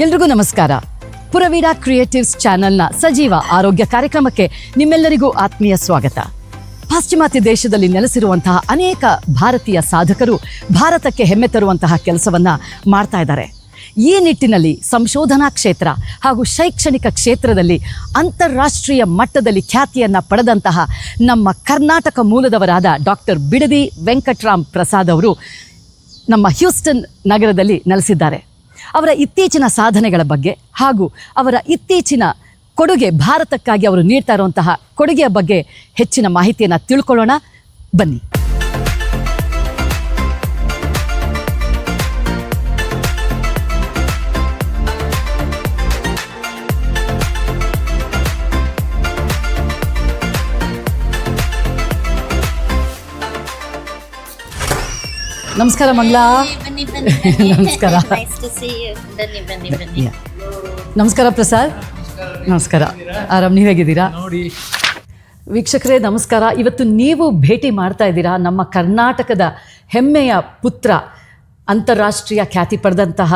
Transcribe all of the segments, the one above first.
ಎಲ್ರಿಗೂ ನಮಸ್ಕಾರ. ಪುರವೀರ ಕ್ರಿಯೇಟಿವ್ಸ್ ಚಾನೆಲ್ನ ಸಜೀವ ಆರೋಗ್ಯ ಕಾರ್ಯಕ್ರಮಕ್ಕೆ ನಿಮ್ಮೆಲ್ಲರಿಗೂ ಆತ್ಮೀಯ ಸ್ವಾಗತ. ಪಾಶ್ಚಿಮಾತ್ಯ ದೇಶದಲ್ಲಿ ನೆಲೆಸಿರುವಂತಹ ಅನೇಕ ಭಾರತೀಯ ಸಾಧಕರು ಭಾರತಕ್ಕೆ ಹೆಮ್ಮೆ ತರುವಂತಹ ಕೆಲಸವನ್ನ ಮಾಡ್ತಾ ಇದ್ದಾರೆ. ಈ ನಿಟ್ಟಿನಲ್ಲಿ ಸಂಶೋಧನಾ ಕ್ಷೇತ್ರ ಹಾಗೂ ಶೈಕ್ಷಣಿಕ ಕ್ಷೇತ್ರದಲ್ಲಿ ಅಂತಾರಾಷ್ಟ್ರೀಯ ಮಟ್ಟದಲ್ಲಿ ಖ್ಯಾತಿಯನ್ನು ಪಡೆದಂತಹ ನಮ್ಮ ಕರ್ನಾಟಕ ಮೂಲದವರಾದ ಡಾಕ್ಟರ್ ಬಿಡದಿ ವೆಂಕಟರಾಮ್ ಪ್ರಸಾದ್ ಅವರು ನಮ್ಮ ಹ್ಯೂಸ್ಟನ್ ನಗರದಲ್ಲಿ ನೆಲೆಸಿದ್ದಾರೆ. ಅವರ ಇತ್ತೀಚಿನ ಸಾಧನೆಗಳ ಬಗ್ಗೆ ಹಾಗೂ ಅವರ ಇತ್ತೀಚಿನ ಕೊಡುಗೆ, ಭಾರತಕ್ಕಾಗಿ ಅವರು ನೀಡ್ತಾ ಇರುವಂತಹ ಕೊಡುಗೆಯ ಬಗ್ಗೆ ಹೆಚ್ಚಿನ ಮಾಹಿತಿಯನ್ನು ತಿಳ್ಕೊಳ್ಳೋಣ. ಬನ್ನಿ. ನಮಸ್ಕಾರ ಮಂಗಳಾ. ನಮಸ್ಕಾರ. ನಮಸ್ಕಾರ ಪ್ರಸಾದ್. ನಮಸ್ಕಾರ. ಆರಾಮ್, ನೀವು ಹೇಗಿದ್ದೀರಾ? ವೀಕ್ಷಕರೇ ನಮಸ್ಕಾರ. ಇವತ್ತು ನೀವು ಭೇಟಿ ಮಾಡ್ತಾ ಇದ್ದೀರಾ ನಮ್ಮ ಕರ್ನಾಟಕದ ಹೆಮ್ಮೆಯ ಪುತ್ರ, ಅಂತಾರಾಷ್ಟ್ರೀಯ ಖ್ಯಾತಿ ಪಡೆದಂತಹ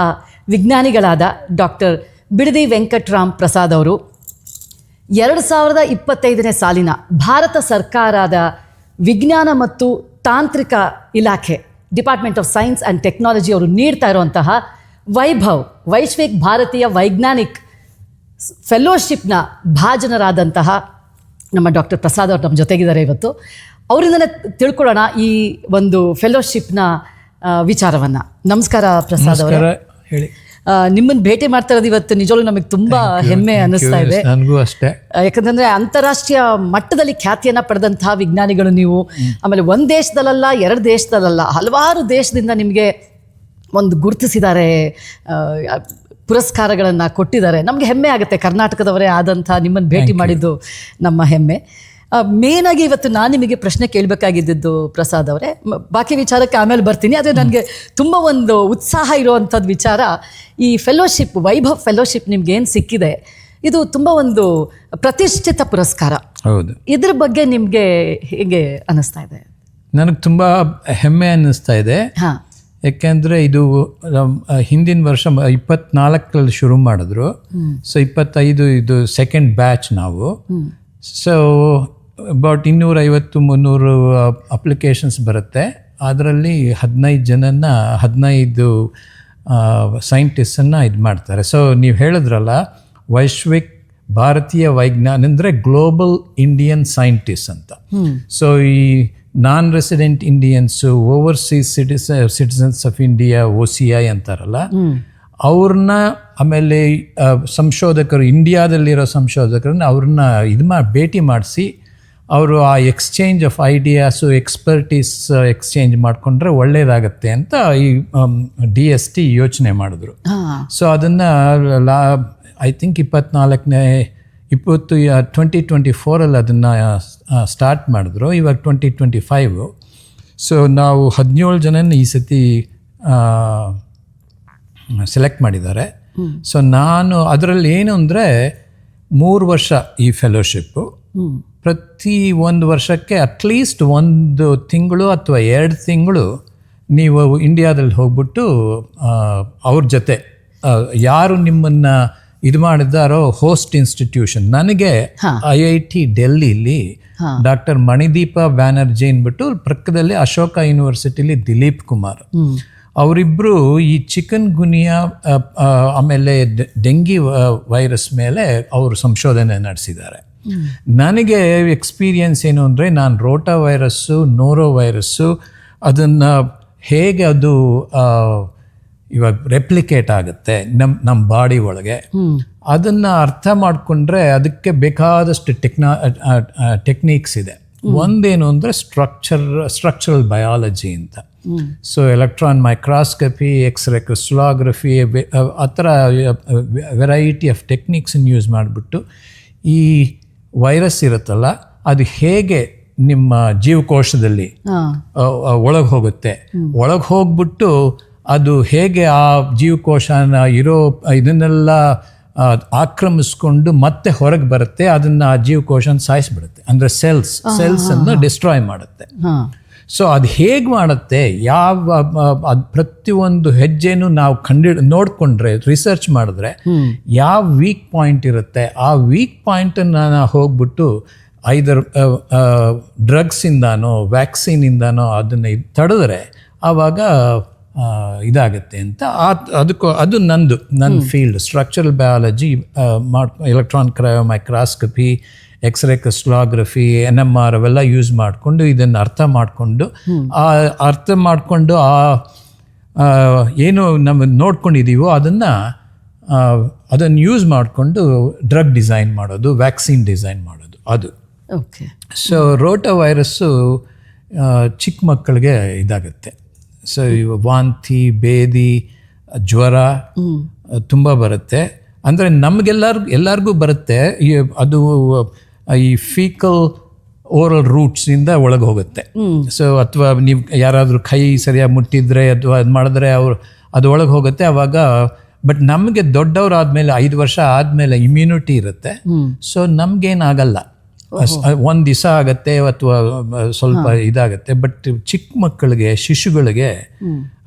ವಿಜ್ಞಾನಿಗಳಾದ ಡಾಕ್ಟರ್ ಬಿಡದಿ ವೆಂಕಟರಾಮ್ ಪ್ರಸಾದ್ ಅವರು 2025ನೇ ಸಾಲಿನ ಭಾರತ ಸರ್ಕಾರದ ವಿಜ್ಞಾನ ಮತ್ತು ತಾಂತ್ರಿಕ ಇಲಾಖೆ, department of science and technology ಅವರು ನೀಡ್ತಾ ಇರುವಂತಹ ವೈಭವ್ ವೈಶ್ವಿಕ್ ಭಾರತೀಯ ವೈಜ್ಞಾನಿಕ್ ಫೆಲೋಶಿಪ್ನ ಭಾಜನರಾದಂತಹ ನಮ್ಮ ಡಾಕ್ಟರ್ ಪ್ರಸಾದ್ ಅವರು ನಮ್ಮ ಜೊತೆಗಿದ್ದಾರೆ. ಇವತ್ತು ಅವರಿಂದಲೇ ತಿಳ್ಕೊಳ್ಳೋಣ ಈ ಒಂದು ಫೆಲೋಶಿಪ್ನ ವಿಚಾರವನ್ನು. ನಮಸ್ಕಾರ ಪ್ರಸಾದ್ ಅವರೇ. ಹೇಳಿ. ನಿಮ್ಮನ್ನು ಭೇಟಿ ಮಾಡ್ತಾ ಇರೋದು ಇವತ್ತು ನಿಜವೂ ನಮಗೆ ತುಂಬ ಹೆಮ್ಮೆ ಅನ್ನಿಸ್ತಾ ಇದೆ. ನನಗೂ ಅಷ್ಟೇ. ಯಾಕಂತಂದರೆ ಅಂತಾರಾಷ್ಟ್ರೀಯ ಮಟ್ಟದಲ್ಲಿ ಖ್ಯಾತಿಯನ್ನು ಪಡೆದಂತಹ ವಿಜ್ಞಾನಿಗಳು ನೀವು. ಆಮೇಲೆ ಒಂದು ದೇಶದಲ್ಲ, ಎರಡು ದೇಶದಲ್ಲ, ಹಲವಾರು ದೇಶದಿಂದ ನಿಮಗೆ ಒಂದು ಗುರುತಿಸಿದ್ದಾರೆ, ಪುರಸ್ಕಾರಗಳನ್ನು ಕೊಟ್ಟಿದ್ದಾರೆ. ನಮಗೆ ಹೆಮ್ಮೆ ಆಗುತ್ತೆ, ಕರ್ನಾಟಕದವರೇ ಆದಂಥ ನಿಮ್ಮನ್ನು ಭೇಟಿ ಮಾಡಿದ್ದು ನಮ್ಮ ಹೆಮ್ಮೆ. ಮೇನಾಗಿ ಇವತ್ತು ನಾನು ನಿಮಗೆ ಪ್ರಶ್ನೆ ಕೇಳಬೇಕಾಗಿದ್ದು ಪ್ರಸಾದ್ ಅವರೇ, ಬಾಕಿ ವಿಚಾರಕ್ಕೆ ಆಮೇಲೆ ಬರ್ತೀನಿ. ಆದರೆ ನನಗೆ ತುಂಬ ಒಂದು ಉತ್ಸಾಹ ಇರುವಂಥದ್ದು ವಿಚಾರ, ಈ ಫೆಲೋಶಿಪ್, ವೈಭವ್ ಫೆಲೋಶಿಪ್ ನಿಮ್ಗೆ ಏನು ಸಿಕ್ಕಿದೆ, ಇದು ತುಂಬ ಒಂದು ಪ್ರತಿಷ್ಠಿತ ಪುರಸ್ಕಾರ. ಹೌದು. ಇದ್ರ ಬಗ್ಗೆ ನಿಮಗೆ ಹೇಗೆ ಅನ್ನಿಸ್ತಾ ಇದೆ? ನನಗೆ ತುಂಬ ಹೆಮ್ಮೆ ಅನ್ನಿಸ್ತಾ ಇದೆ. ಹಾಂ. ಯಾಕೆಂದರೆ ಇದು ಹಿಂದಿನ ವರ್ಷ 24ರಲ್ಲಿ ಶುರು ಮಾಡಿದ್ರು. ಸೊ 25 ಇದು ಸೆಕೆಂಡ್ ಬ್ಯಾಚ್ ನಾವು. ಸೊ ಅಬೌಟ್ 250-300 ಅಪ್ಲಿಕೇಶನ್ಸ್ ಬರುತ್ತೆ. ಅದರಲ್ಲಿ 15 ಸೈಂಟಿಸ್ಟನ್ನು ಇದು ಮಾಡ್ತಾರೆ. ಸೊ ನೀವು ಹೇಳಿದ್ರಲ್ಲ, ವೈಶ್ವಿಕ್ ಭಾರತೀಯ ವೈಜ್ಞಾನ ಅಂದರೆ ಗ್ಲೋಬಲ್ ಇಂಡಿಯನ್ ಸೈಂಟಿಸ್ಟ್ ಅಂತ. ಸೊ ಈ ನಾನ್ resident Indians, overseas citizens of India, OCI ಅಂತಾರಲ್ಲ, ಅವ್ರನ್ನ, ಆಮೇಲೆ ಸಂಶೋಧಕರು, ಇಂಡಿಯಾದಲ್ಲಿರೋ ಸಂಶೋಧಕರನ್ನ ಅವ್ರನ್ನ ಭೇಟಿ ಮಾಡಿಸಿ ಅವರು ಆ exchange of ideas, expertise exchange ಮಾಡಿಕೊಂಡ್ರೆ ಒಳ್ಳೆಯದಾಗತ್ತೆ ಅಂತ ಈ DST ಯೋಚನೆ ಮಾಡಿದ್ರು. ಸೊ ಅದನ್ನು ಐ ಥಿಂಕ್ 2024 ಅದನ್ನು ಸ್ಟಾರ್ಟ್ ಮಾಡಿದ್ರು. ಇವಾಗ 2025. ಸೊ ನಾವು 17 ಜನನ ಈ ಸತಿ ಸೆಲೆಕ್ಟ್ ಮಾಡಿದ್ದಾರೆ. ಸೊ ನಾನು ಅದರಲ್ಲಿ ಏನು ಅಂದರೆ 3 ವರ್ಷ ಈ ಫೆಲೋಶಿಪ್ಪು. ಪ್ರತಿ 1 ವರ್ಷಕ್ಕೆ ಅಟ್ಲೀಸ್ಟ್ 1 ತಿಂಗಳು ಅಥವಾ 2 ತಿಂಗಳು ನೀವು ಇಂಡಿಯಾದಲ್ಲಿ ಹೋಗ್ಬಿಟ್ಟು ಅವ್ರ ಜೊತೆ ಯಾರು ನಿಮ್ಮನ್ನು ಇದು ಮಾಡಿದ್ದಾರೋ ಹೋಸ್ಟ್ ಇನ್ಸ್ಟಿಟ್ಯೂಷನ್, ನನಗೆ IIT ಡೆಲ್ಲಿಲಿ ಡಾಕ್ಟರ್ ಮಣಿದೀಪ ಬ್ಯಾನರ್ಜಿ ಅಂದ್ಬಿಟ್ಟು, ಪಕ್ಕದಲ್ಲಿ ಅಶೋಕ ಯೂನಿವರ್ಸಿಟಿಲಿ ದಿಲೀಪ್ ಕುಮಾರ್, ಅವರಿಬ್ಬರು ಈ ಚಿಕನ್ ಗುನಿಯಾ ಆಮೇಲೆ ಡೆಂಗಿ ವೈರಸ್ ಮೇಲೆ ಅವರು ಸಂಶೋಧನೆ ನಡೆಸಿದ್ದಾರೆ. ನನಗೆ ಎಕ್ಸ್ಪೀರಿಯನ್ಸ್ ಏನು ಅಂದರೆ, ನಾನು ರೋಟಾ ವೈರಸ್ಸು, ನೋರೋ ವೈರಸ್ಸು, ಅದನ್ನು ಹೇಗೆ ಅದು ಇವಾಗ ರೆಪ್ಲಿಕೇಟ್ ಆಗುತ್ತೆ ನಮ್ಮ ಬಾಡಿ ಒಳಗೆ, ಅದನ್ನು ಅರ್ಥ ಮಾಡಿಕೊಂಡ್ರೆ ಅದಕ್ಕೆ ಬೇಕಾದಷ್ಟು ಟೆಕ್ನಿಕ್ಸ್ ಇದೆ. ಒಂದೇನು ಅಂದರೆ ಸ್ಟ್ರಕ್ಚರಲ್ ಬಯಾಲಜಿ ಅಂತ. ಸೊ ಎಲೆಕ್ಟ್ರಾನ್ ಮೈಕ್ರಾಸ್ಕೋಪಿ, ಎಕ್ಸ್ರೇ ಕ್ರಿಸ್ಟಲೋಗ್ರಫಿ, ಆ ಥರ ವೆರೈಟಿ ಆಫ್ ಟೆಕ್ನಿಕ್ಸನ್ನು ಯೂಸ್ ಮಾಡಿಬಿಟ್ಟು ಈ ವೈರಸ್ ಇರುತ್ತಲ್ಲ, ಅದು ಹೇಗೆ ನಿಮ್ಮ ಜೀವಕೋಶದಲ್ಲಿ ಒಳಗೆ ಹೋಗುತ್ತೆ, ಒಳಗೆ ಹೋಗ್ಬಿಟ್ಟು ಅದು ಹೇಗೆ ಆ ಜೀವಕೋಶನ ಇರೋ ಇದನ್ನೆಲ್ಲ ಆಕ್ರಮಿಸ್ಕೊಂಡು ಮತ್ತೆ ಹೊರಗೆ ಬರುತ್ತೆ, ಅದನ್ನು ಆ ಜೀವಕೋಶನ ಸಾಯಿಸ್ಬಿಡುತ್ತೆ. ಅಂದರೆ ಸೆಲ್ಸನ್ನು ಡಿಸ್ಟ್ರಾಯ್ ಮಾಡುತ್ತೆ. ಸೊ ಅದು ಹೇಗೆ ಮಾಡುತ್ತೆ, ಅದು ಪ್ರತಿಯೊಂದು ಹೆಜ್ಜೆನೂ ನಾವು ನೋಡಿಕೊಂಡ್ರೆ, ರಿಸರ್ಚ್ ಮಾಡಿದ್ರೆ ಯಾವ ವೀಕ್ ಪಾಯಿಂಟ್ ಇರುತ್ತೆ, ಆ ವೀಕ್ ಪಾಯಿಂಟನ್ನು ನಾವು ಹೋಗ್ಬಿಟ್ಟು ಐದರ್ ಡ್ರಗ್ಸಿಂದಾನೋ ವ್ಯಾಕ್ಸಿನಿಂದಾನೋ ಅದನ್ನು ತಡೆದ್ರೆ ಆವಾಗ ಇದಾಗುತ್ತೆ ಅಂತ. ಅದು ನನ್ನ field structural biology, electron cryomicroscopy, x ray crystallography, NMR ಅವೆಲ್ಲ ಯೂಸ್ ಮಾಡಿಕೊಂಡು ಇದನ್ನು ಅರ್ಥ ಮಾಡಿಕೊಂಡು ಏನು ನಮ್ಮ ನೋಡ್ಕೊಂಡಿದ್ದೀವೋ ಅದನ್ನು ಯೂಸ್ ಮಾಡಿಕೊಂಡು ಡ್ರಗ್ ಡಿಸೈನ್ ಮಾಡೋದು, ವ್ಯಾಕ್ಸಿನ್ ಡಿಸೈನ್ ಮಾಡೋದು ಅದು. ಓಕೆ. ಸೊ ರೋಟಾ ವೈರಸ್ಸು ಚಿಕ್ಕ ಮಕ್ಕಳಿಗೆ ಇದಾಗುತ್ತೆ. ಸೊ ವಾಂತಿ, ಬೇದಿ, ಜ್ವರ ತುಂಬ ಬರುತ್ತೆ. ಅಂದರೆ ಎಲ್ಲರಿಗೂ ಬರುತ್ತೆ. ಅದು ಈ ಫೀಕಲ್ ಓರಲ್ ರೂಟ್ಸಿಂದ ಒಳಗೆ ಹೋಗುತ್ತೆ. ಸೊ ಅಥವಾ ನೀವು ಯಾರಾದರೂ ಕೈ ಸರಿಯಾಗಿ ಮುಟ್ಟಿದ್ರೆ ಅಥವಾ ಅದು ಮಾಡಿದ್ರೆ ಅದು ಒಳಗೆ ಹೋಗುತ್ತೆ ಆವಾಗ. ಬಟ್ ನಮಗೆ ದೊಡ್ಡವರಾದ್ಮೇಲೆ 5 ವರ್ಷ ಆದಮೇಲೆ ಇಮ್ಯುನಿಟಿ ಇರುತ್ತೆ. ಸೊ ನಮಗೇನಾಗಲ್ಲ, ಒಂದು ದಿವಸ ಆಗತ್ತೆ ಅಥವಾ ಸ್ವಲ್ಪ ಇದಾಗತ್ತೆ. ಬಟ್ ಚಿಕ್ಕ ಮಕ್ಕಳಿಗೆ, ಶಿಶುಗಳಿಗೆ,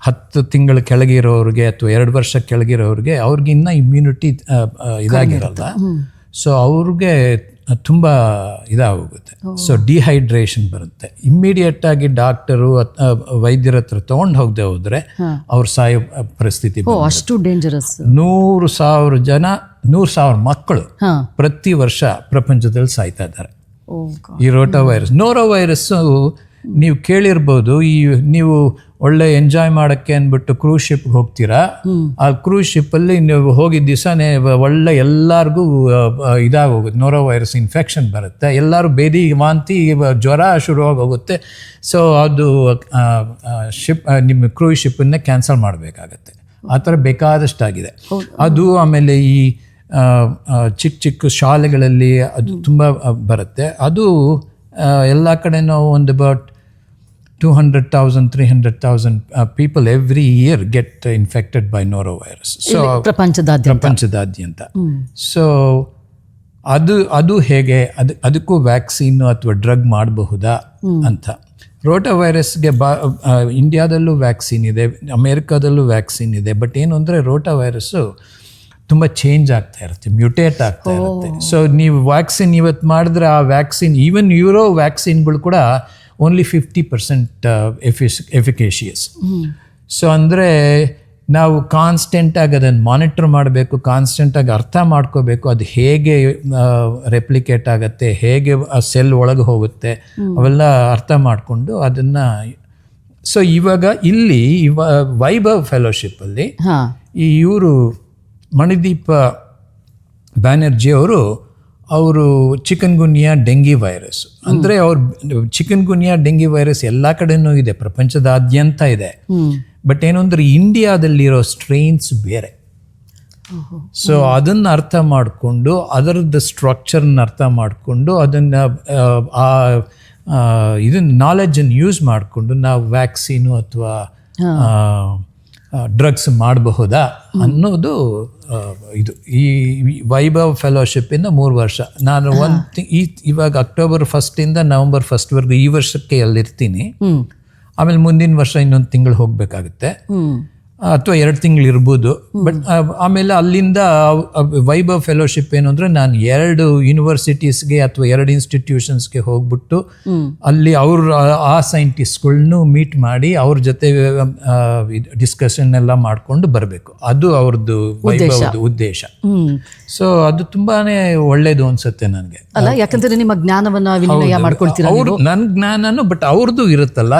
10 ತಿಂಗಳ ಕೆಳಗಿರೋರಿಗೆ ಅಥವಾ 2 ವರ್ಷ ಕೆಳಗಿರೋರಿಗೆ ಅವ್ರಿಗೆ ಇನ್ನೂ ಇಮ್ಯುನಿಟಿ ಇದಾಗಿರಲ್ಲ. ಸೊ ಅವ್ರಿಗೆ ತುಂಬ ಇದಾಗೋಗುತ್ತೆ. ಸೊ ಡಿಹೈಡ್ರೇಷನ್ ಬರುತ್ತೆ. ಇಮ್ಮಿಡಿಯೇಟಾಗಿ ಡಾಕ್ಟರು ವೈದ್ಯರ ಹತ್ರ ತೊಗೊಂಡು ಹೋಗದೆ ಹೋದರೆ ಅವ್ರು ಸಾಯೋ ಪರಿಸ್ಥಿತಿ. ಅಷ್ಟು ಡೇಂಜರಸ್. 100,000 ಮಕ್ಕಳು ಪ್ರತಿ ವರ್ಷ ಪ್ರಪಂಚದಲ್ಲಿ ಸಾಯ್ತಾ ಇದ್ದಾರೆ ಈ ರೋಟಾ ವೈರಸ್. ನೋರೋ ವೈರಸ್ಸು ನೀವು ಕೇಳಿರ್ಬೋದು. ನೀವು ಒಳ್ಳೆ ಎಂಜಾಯ್ ಮಾಡೋಕ್ಕೆ ಅಂದ್ಬಿಟ್ಟು ಕ್ರೂಸ್ ಶಿಪ್ಗೆ ಹೋಗ್ತೀರಾ. ಆ ಕ್ರೂಸ್ ಶಿಪ್ಪಲ್ಲಿ ನೀವು ಹೋಗಿದ್ದ ದಿವಸನೇ ಒಳ್ಳೆ ಎಲ್ಲರಿಗೂ ಇದಾಗೋಗುತ್ತೆ, ನೋರೋ ವೈರಸ್ ಇನ್ಫೆಕ್ಷನ್ ಬರುತ್ತೆ. ಎಲ್ಲರೂ ಬೇದಿ, ವಾಂತಿ, ಜ್ವರ ಶುರುವಾಗಿ ಹೋಗುತ್ತೆ. ಸೊ ಅದು ನಿಮ್ಮ ಕ್ರೂಸ್ ಶಿಪ್ಪನ್ನೇ ಕ್ಯಾನ್ಸಲ್ ಮಾಡಬೇಕಾಗತ್ತೆ. ಆ ಥರ ಬೇಕಾದಷ್ಟಾಗಿದೆ ಅದು. ಆಮೇಲೆ ಈ ಚಿಕ್ಕ ಶಾಲೆಗಳಲ್ಲಿ ಅದು ತುಂಬ ಬರುತ್ತೆ. ಅದು ಎಲ್ಲ ಕಡೆನೂ ಒಂದು about 200,000 300,000 people every year get infected by norovirus. So ಪ್ರಪಂಚದಾದ್ಯಂತ. ಸೊ ಅದು ಹೇಗೆ, ಅದಕ್ಕೂ ವ್ಯಾಕ್ಸಿನ್ ಅಥವಾ ಡ್ರಗ್ ಮಾಡಬಹುದಾ ಅಂತ. ರೋಟಾ ವೈರಸ್ಗೆ ಇಂಡಿಯಾದಲ್ಲೂ ವ್ಯಾಕ್ಸಿನ್ ಇದೆ, ಅಮೇರಿಕಾದಲ್ಲೂ ವ್ಯಾಕ್ಸಿನ್ ಇದೆ. ಬಟ್ ಏನು ಅಂದರೆ ರೋಟಾ ವೈರಸ್ಸು ತುಂಬ ಚೇಂಜ್ ಆಗ್ತಾ ಇರುತ್ತೆ, ಮ್ಯೂಟೇಟ್ ಆಗ್ತಾ ಇರುತ್ತೆ. ಸೊ ನೀವು ವ್ಯಾಕ್ಸಿನ್ ಇವತ್ತು ಮಾಡಿದ್ರೆ ಆ ವ್ಯಾಕ್ಸಿನ್, ಈವನ್ ಯೂರೋ ವ್ಯಾಕ್ಸಿನ್ಗಳು ಕೂಡ ಓನ್ಲಿ 50% ಎಫಿಕೇಶಿಯಸ್. ಸೊ ಅಂದರೆ ನಾವು ಕಾನ್ಸ್ಟೆಂಟಾಗಿ ಅದನ್ನು ಮಾನಿಟರ್ ಮಾಡಬೇಕು, ಕಾನ್ಸ್ಟೆಂಟಾಗಿ ಅರ್ಥ ಮಾಡ್ಕೋಬೇಕು ಅದು ಹೇಗೆ ರೆಪ್ಲಿಕೇಟ್ ಆಗುತ್ತೆ, ಹೇಗೆ ಆ ಸೆಲ್ ಒಳಗೆ ಹೋಗುತ್ತೆ, ಅವೆಲ್ಲ ಅರ್ಥ ಮಾಡಿಕೊಂಡು ಅದನ್ನು. ಸೊ ಇವಾಗ ಇಲ್ಲಿ ವೈಭವ್ ಫೆಲೋಶಿಪ್ಪಲ್ಲಿ ಇವರು ಮಣಿದೀಪ ಬ್ಯಾನರ್ಜಿ ಅವರು ಚಿಕನ್ ಗುನ್ಯಾ ಡೆಂಗಿ ವೈರಸ್, ಅಂದರೆ ಚಿಕನ್ ಗುನ್ಯಾ ಡೆಂಗಿ ವೈರಸ್ ಎಲ್ಲ ಕಡೆನೂ ಇದೆ, ಪ್ರಪಂಚದಾದ್ಯಂತ ಇದೆ. ಬಟ್ ಏನು ಅಂದರೆ ಇಂಡಿಯಾದಲ್ಲಿರೋ ಸ್ಟ್ರೈನ್ಸ್ ಬೇರೆ. ಸೊ ಅದನ್ನು ಅರ್ಥ ಮಾಡಿಕೊಂಡು, ಅದರದ್ದು ಸ್ಟ್ರಕ್ಚರ್ನ ಅರ್ಥ ಮಾಡಿಕೊಂಡು, ಅದನ್ನು ಇದನ್ನು ನಾಲೆಜನ್ನು ಯೂಸ್ ಮಾಡಿಕೊಂಡು ನಾವು ವ್ಯಾಕ್ಸಿನು ಅಥವಾ ಡ್ರಗ್ಸ್ ಮಾಡಬಹುದಾ ಅನ್ನೋದು ಇದು. ಈ ವೈಭವ್ ಫೆಲೋಶಿಪ್ಪಿಂದ 3 ವರ್ಷ ನಾನು ಇವಾಗ ಅಕ್ಟೋಬರ್ 1 ನವೆಂಬರ್ 1 ಈ ವರ್ಷಕ್ಕೆ ಅಲ್ಲಿರ್ತೀನಿ. ಆಮೇಲೆ ಮುಂದಿನ ವರ್ಷ ಇನ್ನೊಂದು ತಿಂಗಳು ಹೋಗಬೇಕಾಗುತ್ತೆ ಅಥವಾ 2 ತಿಂಗಳು ಇರ್ಬೋದು. ಬಟ್ ಆಮೇಲೆ ಅಲ್ಲಿಂದ ವೈಭವ್ ಫೆಲೋಶಿಪ್ ಏನು ಅಂದರೆ ನಾನು 2 ಯೂನಿವರ್ಸಿಟೀಸ್ಗೆ ಅಥವಾ 2 ಇನ್ಸ್ಟಿಟ್ಯೂಷನ್ಸ್ಗೆ ಹೋಗ್ಬಿಟ್ಟು ಅಲ್ಲಿ ಆ ಸೈಂಟಿಸ್ಟ್ಗಳ್ನು ಮೀಟ್ ಮಾಡಿ ಅವ್ರ ಜೊತೆ ಡಿಸ್ಕಷನ್ ಎಲ್ಲ ಮಾಡಿಕೊಂಡು ಬರಬೇಕು. ಅದು ಅವ್ರದ್ದು ವೈಭವದ ಉದ್ದೇಶ. ಸೊ ಅದು ತುಂಬಾನೇ ಒಳ್ಳೇದು ಅನ್ಸುತ್ತೆ ನನಗೆ. ಅಲ್ಲ, ಯಾಕಂದ್ರೆ ನಿಮ್ಮ ಜ್ಞಾನವನ್ನ ವಿನಿಮಯ ಮಾಡ್ಕೊಳ್ತೀರಾ. ಅವರು ನನ್ನ ಜ್ಞಾನನೂ ಬಟ್ ಅವ್ರದ್ದು ಇರುತ್ತಲ್ಲ,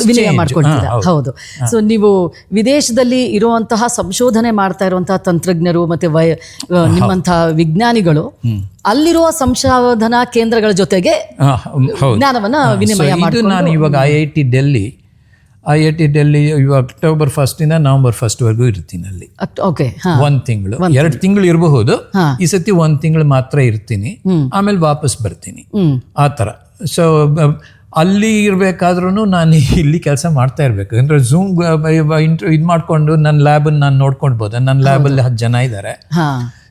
ವಿನಿಮಯ ಮಾಡ್ಕೊಳ್ತೀರಾ. ಹೌದು. ಸೊ ನೀವು ವಿದೇಶದಲ್ಲಿ ಇರುವಂತಹ ಸಂಶೋಧನೆ ಮಾಡ್ತಾ ಇರುವಂತಹ ತಂತ್ರಜ್ಞರು ಮತ್ತೆ ನಿಮ್ಮಂತಹ ವಿಜ್ಞಾನಿಗಳು ಅಲ್ಲಿರುವ ಸಂಶೋಧನಾ ಕೇಂದ್ರಗಳ ಜೊತೆಗೆ ಜ್ಞಾನವನ್ನ ವಿನಿಮಯ ಮಾಡ್ಕೊಂಡು. ನಾನು ಇವಾಗ IIT ಡೆಲ್ಲಿ ಇವಾಗ ಅಕ್ಟೋಬರ್ 1 ನವೆಂಬರ್ 1 ಇರ್ತೀನಿ ಅಲ್ಲಿ. 1 ತಿಂಗಳು 2 ತಿಂಗಳು ಇರಬಹುದು. ಈ ಸತಿ 1 ತಿಂಗಳು ಮಾತ್ರ ಇರ್ತೀನಿ, ಆಮೇಲೆ ವಾಪಸ್ ಬರ್ತೀನಿ ಆ ಥರ. ಸೊ ಅಲ್ಲಿ ಇರಬೇಕಾದ್ರೂ ನಾನು ಇಲ್ಲಿ ಕೆಲಸ ಮಾಡ್ತಾ ಇರಬೇಕು. ಅಂದರೆ ಝೂಮ್ ಇದು ಮಾಡಿಕೊಂಡು ನನ್ನ ಲ್ಯಾಬನ್ನು ನಾನು ನೋಡ್ಕೊಳ್ಬೋದು. ನನ್ನ ಲ್ಯಾಬಲ್ಲಿ 10 ಜನ ಇದ್ದಾರೆ.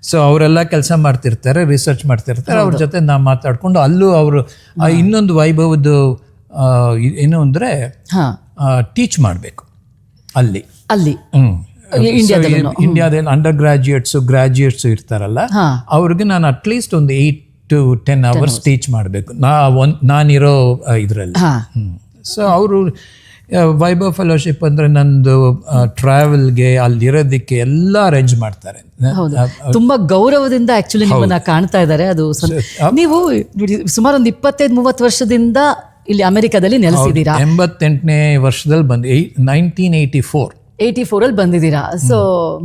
ಸೊ ಅವರೆಲ್ಲ ಕೆಲಸ ಮಾಡ್ತಿರ್ತಾರೆ, ರಿಸರ್ಚ್ ಮಾಡ್ತಿರ್ತಾರೆ. ಅವ್ರ ಜೊತೆ ನಾವು ಮಾತಾಡ್ಕೊಂಡು ಅಲ್ಲೂ ಅವರು ಇನ್ನೊಂದು ವೈಭವದ ಏನು ಅಂದರೆ ಹಾ ಟೀಚ್ ಮಾಡಬೇಕು ಅಲ್ಲಿ. ಇಂಡಿಯಾದಲ್ಲಿ ಅಂಡರ್ ಗ್ರಾಜ್ಯುಯೇಟ್ಸು ಇರ್ತಾರಲ್ಲ, ಅವ್ರಿಗೆ ನಾನು ಅಟ್ಲೀಸ್ಟ್ ಒಂದು 8 to 10 hours ಟೀಚ್ ಮಾಡಬೇಕು ನಾನಿರೋ ಇದರಲ್ಲಿ. ಸೊ ಅವರು ವೈಭವ್ ಫೆಲೋಶಿಪ್ ಅಂದರೆ ನಂದು ಟ್ರಾವೆಲ್ಗೆ ಅಲ್ಲಿರೋದಕ್ಕೆ ಎಲ್ಲ ಅರೇಂಜ್ ಮಾಡ್ತಾರೆ. ತುಂಬಾ ಗೌರವದಿಂದ ಆಕ್ಚುಲಿ ನಿಮ್ಮನ್ನ ಕಾಣ್ತಾ ಇದ್ದಾರೆ. ಅದು ನೀವು ಸುಮಾರು ಒಂದು 25-30 ವರ್ಷದಿಂದ ಇಲ್ಲಿ ಅಮೆರಿಕದಲ್ಲಿ ನೆಲೆಸಿದ್ದೀರಾ. 88ನೇ ವರ್ಷದಲ್ಲಿ ಬಂದು 1984 ಅಲ್ಲಿ ಬಂದಿದ್ದೀರಾ. ಸೊ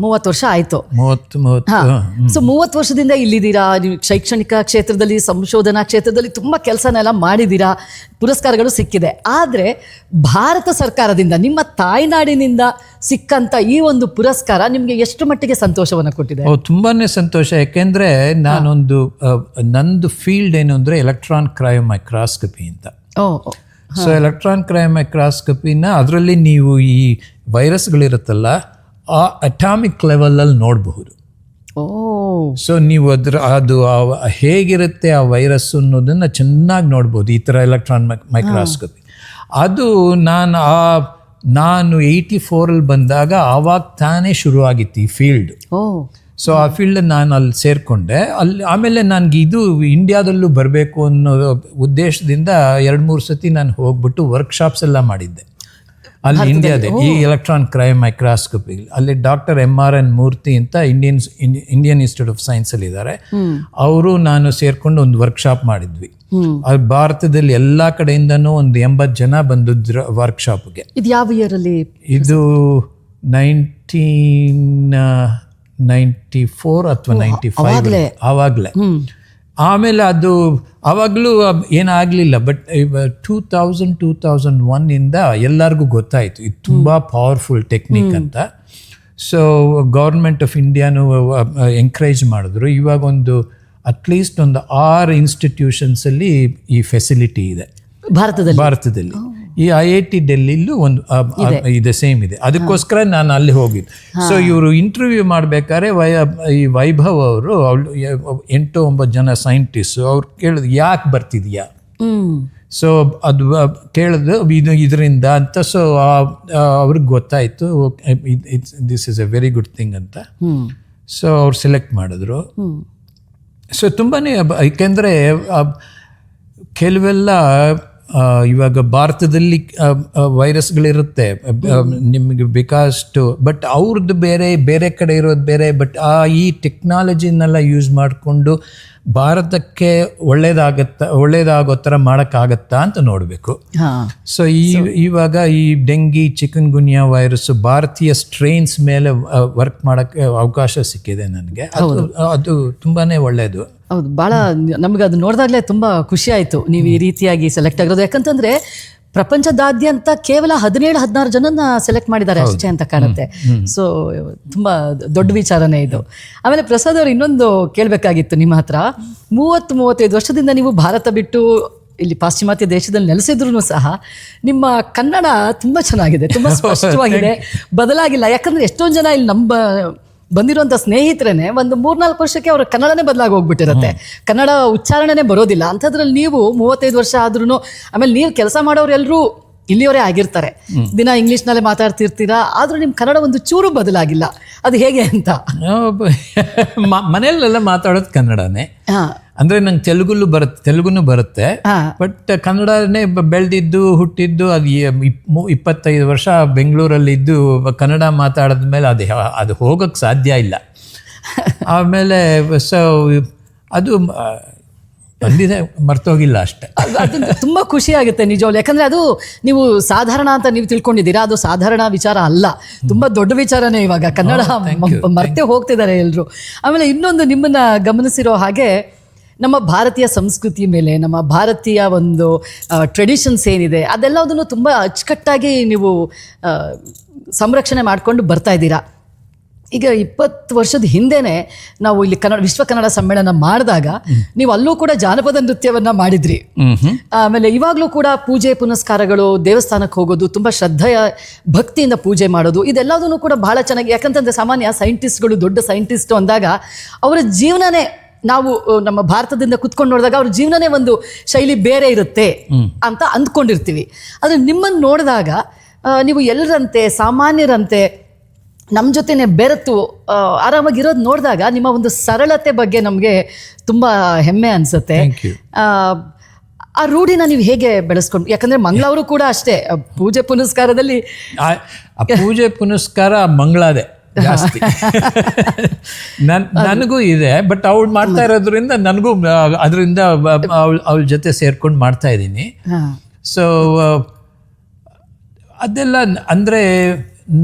30 ವರ್ಷ ಆಯ್ತು. 30 ಸೊ 30 ವರ್ಷದಿಂದ ಇಲ್ಲಿದ್ದೀರಾ. ನೀವು ಶೈಕ್ಷಣಿಕ ಕ್ಷೇತ್ರದಲ್ಲಿ, ಸಂಶೋಧನಾ ಕ್ಷೇತ್ರದಲ್ಲಿ ತುಂಬಾ ಕೆಲಸನೆಲ್ಲ ಮಾಡಿದ್ದೀರಾ, ಪುರಸ್ಕಾರಗಳು ಸಿಕ್ಕಿದೆ. ಆದರೆ ಭಾರತ ಸರ್ಕಾರದಿಂದ, ನಿಮ್ಮ ತಾಯ್ನಾಡಿನಿಂದ ಸಿಕ್ಕಂತ ಈ ಒಂದು ಪುರಸ್ಕಾರ ನಿಮ್ಗೆ ಎಷ್ಟು ಮಟ್ಟಿಗೆ ಸಂತೋಷವನ್ನು ಕೊಟ್ಟಿದೆ? ತುಂಬಾನೇ ಸಂತೋಷ. ಯಾಕೆಂದ್ರೆ ನಾನೊಂದು ನಂದು ಫೀಲ್ಡ್ ಏನು ಅಂದ್ರೆ ಎಲೆಕ್ಟ್ರಾನ್ ಕ್ರಯೋ ಮೈಕ್ರಾಸ್ಕೋಪಿ ಅಂತ. ಸೊ ಎಲೆಕ್ಟ್ರಾನ್ ಕ್ರಯೋ ಮೈಕ್ರಾಸ್ಕೋಪಿನ ಅದರಲ್ಲಿ ನೀವು ಈ ವೈರಸ್ಗಳಿರುತ್ತಲ್ಲ ಆ ಅಟಾಮಿಕ್ ಲೆವೆಲಲ್ಲಿ ನೋಡಬಹುದು. ಸೊ ನೀವು ಅದು ಹೇಗಿರುತ್ತೆ ಆ ವೈರಸ್ ಅನ್ನೋದನ್ನು ಚೆನ್ನಾಗಿ ನೋಡ್ಬೋದು ಈ ಥರ ಎಲೆಕ್ಟ್ರಾನ್ ಮೈಕ್ರಾಸ್ಕೋಪಿ. ಅದು ನಾನು 84 ಬಂದಾಗ ಆವಾಗ ತಾನೇ ಶುರುವಾಗಿತ್ತು ಈ ಫೀಲ್ಡ್. ಸೊ ಆ ಫೀಲ್ಡ್ ನಾನು ಅಲ್ಲಿ ಸೇರಿಕೊಂಡೆ. ಆಮೇಲೆ ನನಗೆ ಇದು ಇಂಡಿಯಾದಲ್ಲೂ ಬರಬೇಕು ಅನ್ನೋ ಉದ್ದೇಶದಿಂದ 2-3 ಸತಿ ನಾನು ಹೋಗ್ಬಿಟ್ಟು ವರ್ಕ್ಶಾಪ್ಸ್ ಎಲ್ಲ ಮಾಡಿದ್ದೆ ಅಲ್ಲಿ ಇಂಡಿಯಾದ ಈ ಎಲೆಕ್ಟ್ರಾನ್ ಕ್ರಯೋ ಮೈಕ್ರಾಸ್ಕೋಪಿ. ಅಲ್ಲಿ ಡಾಕ್ಟರ್ MRN ಮೂರ್ತಿ ಅಂತ ಇಂಡಿಯನ್ ಇನ್ಸ್ಟಿಟ್ಯೂಟ್ ಆಫ್ ಸೈನ್ಸಲ್ಲಿ ಇದ್ದಾರೆ. ಅವರು ನಾನು ಸೇರ್ಕೊಂಡು ಒಂದು ವರ್ಕ್ಶಾಪ್ ಮಾಡಿದ್ವಿ. ಭಾರತದಲ್ಲಿ ಎಲ್ಲ ಕಡೆಯಿಂದನೂ ಒಂದು 80 ಜನ ಬಂದಿದ್ರು ವರ್ಕ್ಶಾಪ್ಗೆ. ಇದು ಯಾವ ಇಯರ್ ಅಲ್ಲಿ? ಇದು 1994 ಅಥವಾ 95 ಆವಾಗಲೇ. ಆಮೇಲೆ ಅದು ಆವಾಗಲೂ ಏನಾಗಲಿಲ್ಲ. ಬಟ್ 2001 ಎಲ್ಲರಿಗೂ ಗೊತ್ತಾಯಿತು ಇದು ತುಂಬ ಪವರ್ಫುಲ್ ಟೆಕ್ನಿಕ್ ಅಂತ. ಸೊ ಗೌರ್ಮೆಂಟ್ ಆಫ್ ಇಂಡಿಯಾನು ಎಂಕರೇಜ್ ಮಾಡಿದ್ರು. ಇವಾಗ ಒಂದು ಅಟ್ಲೀಸ್ಟ್ ಒಂದು 6 ಇನ್ಸ್ಟಿಟ್ಯೂಷನ್ಸಲ್ಲಿ ಈ ಫೆಸಿಲಿಟಿ ಇದೆ ಭಾರತದಲ್ಲಿ. ಈ IIT ಡೆಲ್ಲಿಲೂ ಒಂದು ಇದೆ, ಸೇಮ್ ಇದೆ. ಅದಕ್ಕೋಸ್ಕರ ನಾನು ಅಲ್ಲಿ ಹೋಗಿದ್ದು. ಸೊ ಇವರು ಇಂಟರ್ವ್ಯೂ ಮಾಡಬೇಕಾದ್ರೆ ಈ ವೈಭವ್ ಅವರು 8-9 ಜನ ಸೈಂಟಿಸ್ಟು ಅವ್ರು ಕೇಳಿದ್ರು ಯಾಕೆ ಬರ್ತಿದ್ಯಾ. ಸೊ ಅದು ಕೇಳಿದ್ರು ಇದರಿಂದ ಅಂತ. ಸೊ ಅವ್ರಿಗೆ ಗೊತ್ತಾಯಿತು this is A very good thing ಅಂತ. ಸೊ ಅವ್ರು ಸೆಲೆಕ್ಟ್ ಮಾಡಿದ್ರು. ಸೊ ತುಂಬಾ ಏಕೆಂದರೆ ಕೆಲವೆಲ್ಲ ಇವಾಗ ಭಾರತದಲ್ಲಿ ವೈರಸ್ಗಳಿರುತ್ತೆ ನಿಮಗೆ ಬೇಕಾಷ್ಟು, ಬಟ್ ಅವ್ರದ್ದು ಬೇರೆ ಕಡೆ ಇರೋದು ಬೇರೆ. ಬಟ್ ಈ ಟೆಕ್ನಾಲಜಿನೆಲ್ಲ ಯೂಸ್ ಮಾಡಿಕೊಂಡು ಭಾರತಕ್ಕೆ ಒಳ್ಳೇದಾಗೋ ಥರ ಮಾಡೋಕ್ಕಾಗತ್ತಾ ಅಂತ ನೋಡಬೇಕು. ಸೊ ಇವಾಗ ಈ ಡೆಂಗಿ, ಚಿಕನ್ ಗುನ್ಯಾ ವೈರಸ್ ಭಾರತೀಯ ಸ್ಟ್ರೈನ್ಸ್ ಮೇಲೆ ವರ್ಕ್ ಮಾಡೋಕ್ಕೆ ಅವಕಾಶ ಸಿಕ್ಕಿದೆ ನನಗೆ. ಅದು ತುಂಬಾ ಒಳ್ಳೆಯದು. ಹೌದು, ಭಾಳ ನಮ್ಗೆ ಅದು ನೋಡಿದಾಗಲೇ ತುಂಬ ಖುಷಿ ಆಯಿತು ನೀವು ಈ ರೀತಿಯಾಗಿ ಸೆಲೆಕ್ಟ್ ಆಗಿರೋದು. ಯಾಕಂತಂದರೆ ಪ್ರಪಂಚದಾದ್ಯಂತ ಕೇವಲ 17-16 ಜನನ ಸೆಲೆಕ್ಟ್ ಮಾಡಿದ್ದಾರೆ ಅಷ್ಟೇ ಅಂತ ಕಾಣುತ್ತೆ. ಸೊ ತುಂಬ ದೊಡ್ಡ ವಿಚಾರನೇ ಇದು. ಆಮೇಲೆ ಪ್ರಸಾದ್ ಅವರು ಇನ್ನೊಂದು ಕೇಳಬೇಕಾಗಿತ್ತು ನಿಮ್ಮ ಹತ್ರ. 30-35 ವರ್ಷದಿಂದ ನೀವು ಭಾರತ ಬಿಟ್ಟು ಇಲ್ಲಿ ಪಾಶ್ಚಿಮಾತ್ಯ ದೇಶದಲ್ಲಿ ನೆಲೆಸಿದ್ರು ಸಹ ನಿಮ್ಮ ಕನ್ನಡ ತುಂಬ ಚೆನ್ನಾಗಿದೆ, ತುಂಬ ಸ್ಪಷ್ಟವಾಗಿದೆ, ಬದಲಾಗಿಲ್ಲ. ಯಾಕಂದರೆ ಎಷ್ಟೊಂದು ಜನ ಇಲ್ಲಿ ಬಂದಿರುವಂಥ ಸ್ನೇಹಿತರೇನೆ ಒಂದು 3-4 ವರ್ಷಕ್ಕೆ ಅವ್ರ ಕನ್ನಡನೇ ಬದಲಾಗಿ ಹೋಗ್ಬಿಟ್ಟಿರುತ್ತೆ, ಕನ್ನಡ ಉಚ್ಚಾರಣೆನೇ ಬರೋದಿಲ್ಲ. ಅಂಥದ್ರಲ್ಲಿ ನೀವು 35 ವರ್ಷ ಆದ್ರೂ, ಆಮೇಲೆ ನೀವು ಕೆಲಸ ಮಾಡೋರು ಎಲ್ಲರೂ ಇಲ್ಲಿಯವರೇ ಆಗಿರ್ತಾರೆ, ದಿನ ಇಂಗ್ಲೀಷ್ನಲ್ಲೇ ಮಾತಾಡ್ತಿರ್ತೀರಾ, ಆದರೂ ನಿಮ್ಮ ಕನ್ನಡ ಒಂದು ಚೂರು ಬದಲಾಗಿಲ್ಲ. ಅದು ಹೇಗೆ ಅಂತ? ಮನೆಯಲ್ಲೆಲ್ಲ ಮಾತಾಡೋದು ಕನ್ನಡನೇ. ಅಂದರೆ ನಂಗೆ ತೆಲುಗುನು ಬರುತ್ತೆ. ಬಟ್ ಕನ್ನಡನೇ ಬೆಳೆದಿದ್ದು ಹುಟ್ಟಿದ್ದು ಅದು 25 ವರ್ಷ ಬೆಂಗಳೂರಲ್ಲಿದ್ದು ಕನ್ನಡ ಮಾತಾಡಿದ್ಮೇಲೆ ಅದು ಹೋಗೋಕ್ಕೆ ಸಾಧ್ಯ ಇಲ್ಲ. ಆಮೇಲೆ ಸೊ ಅದು ಬಂದಿದೆ, ಮರ್ತೋಗಿಲ್ಲ ಅಷ್ಟೇ. ಅದು ತುಂಬ ಖುಷಿ ಆಗುತ್ತೆ ನಿಜವಾಗ್ಲು. ಯಾಕಂದರೆ ಅದು ನೀವು ಸಾಧಾರಣ ಅಂತ ನೀವು ತಿಳ್ಕೊಂಡಿದ್ದೀರಾ, ಅದು ಸಾಧಾರಣ ವಿಚಾರ ಅಲ್ಲ, ತುಂಬ ದೊಡ್ಡ ವಿಚಾರನೇ. ಇವಾಗ ಕನ್ನಡ ಮರ್ತೇ ಹೋಗ್ತಿದ್ದಾರೆ ಎಲ್ಲರೂ. ಆಮೇಲೆ ಇನ್ನೊಂದು ನಿಮ್ಮನ್ನು ಗಮನಿಸಿರೋ ಹಾಗೆ ನಮ್ಮ ಭಾರತೀಯ ಸಂಸ್ಕೃತಿ ಮೇಲೆ, ನಮ್ಮ ಭಾರತೀಯ ಒಂದು ಟ್ರೆಡಿಷನ್ಸ್ ಏನಿದೆ ಅದೆಲ್ಲದನ್ನು ತುಂಬ ಅಚ್ಚುಕಟ್ಟಾಗಿ ನೀವು ಸಂರಕ್ಷಣೆ ಮಾಡಿಕೊಂಡು ಬರ್ತಾ ಇದ್ದೀರಾ. ಈಗ 20 ವರ್ಷದ ಹಿಂದೆನೇ ನಾವು ಇಲ್ಲಿ ವಿಶ್ವ ಕನ್ನಡ ಸಮ್ಮೇಳನ ಮಾಡಿದಾಗ ನೀವು ಅಲ್ಲೂ ಕೂಡ ಜಾನಪದ ನೃತ್ಯವನ್ನು ಮಾಡಿದ್ರಿ. ಆಮೇಲೆ ಇವಾಗಲೂ ಕೂಡ ಪೂಜೆ ಪುನಸ್ಕಾರಗಳು, ದೇವಸ್ಥಾನಕ್ಕೆ ಹೋಗೋದು, ತುಂಬ ಶ್ರದ್ಧೆಯ ಭಕ್ತಿಯಿಂದ ಪೂಜೆ ಮಾಡೋದು, ಇದೆಲ್ಲದನ್ನು ಕೂಡ ಬಹಳ ಚೆನ್ನಾಗಿ. ಯಾಕಂತಂದರೆ ಸಾಮಾನ್ಯ ಸೈಂಟಿಸ್ಟ್ಗಳು, ದೊಡ್ಡ ಸೈಂಟಿಸ್ಟು ಅಂದಾಗ ಅವರ ಜೀವನನೇ ನಾವು ನಮ್ಮ ಭಾರತದಿಂದ ಕುತ್ಕೊಂಡು ನೋಡಿದಾಗ ಅವ್ರ ಜೀವನನೇ ಒಂದು ಶೈಲಿ ಬೇರೆ ಇರುತ್ತೆ ಅಂತ ಅಂದ್ಕೊಂಡಿರ್ತೀವಿ. ಆದರೆ ನಿಮ್ಮನ್ನು ನೋಡಿದಾಗ ನೀವು ಎಲ್ಲರಂತೆ ಸಾಮಾನ್ಯರಂತೆ ನಮ್ಮ ಜೊತೆನೆ ಬೆರೆತು ಆರಾಮಾಗಿರೋದು ನೋಡಿದಾಗ ನಿಮ್ಮ ಒಂದು ಸರಳತೆ ಬಗ್ಗೆ ನಮಗೆ ತುಂಬ ಹೆಮ್ಮೆ ಅನಿಸುತ್ತೆ. ಆ ರೂಢಿನ ನೀವು ಹೇಗೆ ಬೆಳೆಸ್ಕೊಂಡು, ಯಾಕಂದರೆ ಮಂಗಳವರು ಕೂಡ ಅಷ್ಟೇ ಪೂಜೆ ಪುನಸ್ಕಾರದಲ್ಲಿ ಪೂಜೆ ಪುನಸ್ಕಾರ ಮಂಗಳಾದೆ ಜಾಸ್ತಿ ನನಗೂ ಇದೆ. ಬಟ್ ಅವಳು ಮಾಡ್ತಾ ಇರೋದ್ರಿಂದ ನನಗೂ ಅದರಿಂದ ಅವಳ ಜೊತೆ ಸೇರ್ಕೊಂಡು ಮಾಡ್ತಾ ಇದ್ದೀನಿ. ಸೊ ಅದೆಲ್ಲ ಅಂದರೆ